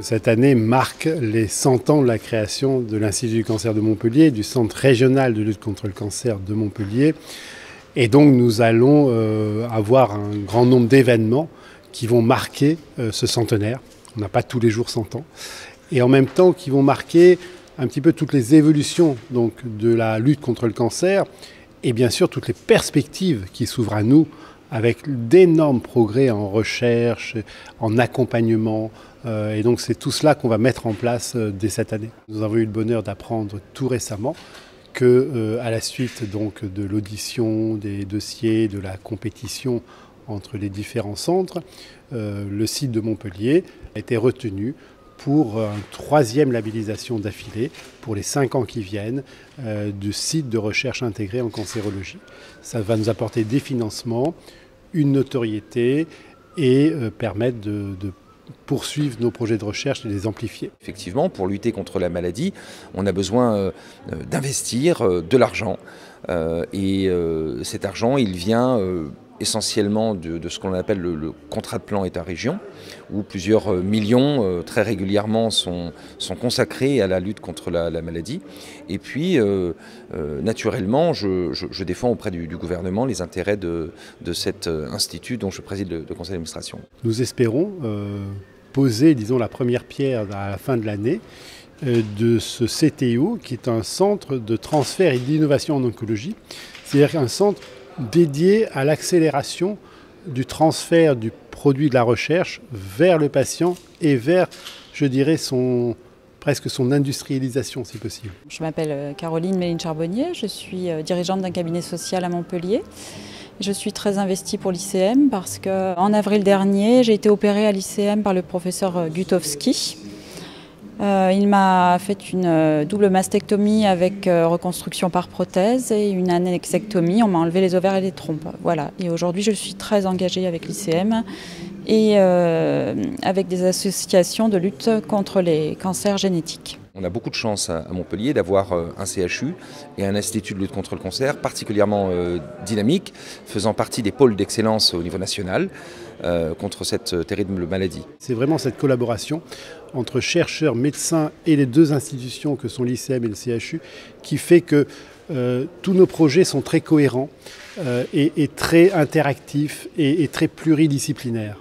Cette année marque les 100 ans de la création de l'Institut du cancer de Montpellier, du Centre régional de lutte contre le cancer de Montpellier. Et donc nous allons avoir un grand nombre d'événements qui vont marquer ce centenaire. On n'a pas tous les jours 100 ans. Et en même temps qui vont marquer un petit peu toutes les évolutions donc, de la lutte contre le cancer et bien sûr toutes les perspectives qui s'ouvrent à nous avec d'énormes progrès en recherche, en accompagnement. Et donc c'est tout cela qu'on va mettre en place dès cette année. Nous avons eu le bonheur d'apprendre tout récemment que, à la suite donc, de l'audition des dossiers, de la compétition entre les différents centres, le site de Montpellier a été retenu pour une 3e labellisation d'affilée pour les 5 ans qui viennent du site de recherche intégrée en cancérologie. Ça va nous apporter des financements, une notoriété et permettre de poursuivre nos projets de recherche et les amplifier. Effectivement, pour lutter contre la maladie, on a besoin d'investir de l'argent. Et cet argent, il vient essentiellement de ce qu'on appelle le contrat de plan État-région, où plusieurs millions très régulièrement sont consacrés à la lutte contre la maladie. Et puis, naturellement, je défends auprès du gouvernement les intérêts de cet institut dont je préside le conseil d'administration. Nous espérons poser, disons, la première pierre à la fin de l'année de ce CTO, qui est un centre de transfert et d'innovation en oncologie, c'est-à-dire un centre dédié à l'accélération du transfert du produit de la recherche vers le patient et vers, je dirais, presque son industrialisation, si possible. Je m'appelle Caroline Méline-Charbonnier, je suis dirigeante d'un cabinet social à Montpellier. Je suis très investie pour l'ICM parce qu'en avril dernier, j'ai été opérée à l'ICM par le professeur Gutowski. Il m'a fait une double mastectomie avec reconstruction par prothèse et une annexectomie. On m'a enlevé les ovaires et les trompes. Voilà. Et aujourd'hui, je suis très engagée avec l'ICM et avec des associations de lutte contre les cancers génétiques. On a beaucoup de chance à Montpellier d'avoir un CHU et un institut de lutte contre le cancer particulièrement dynamique, faisant partie des pôles d'excellence au niveau national contre cette terrible maladie. C'est vraiment cette collaboration entre chercheurs, médecins et les 2 institutions que sont l'ICM et le CHU qui fait que tous nos projets sont très cohérents et très interactifs et très pluridisciplinaires.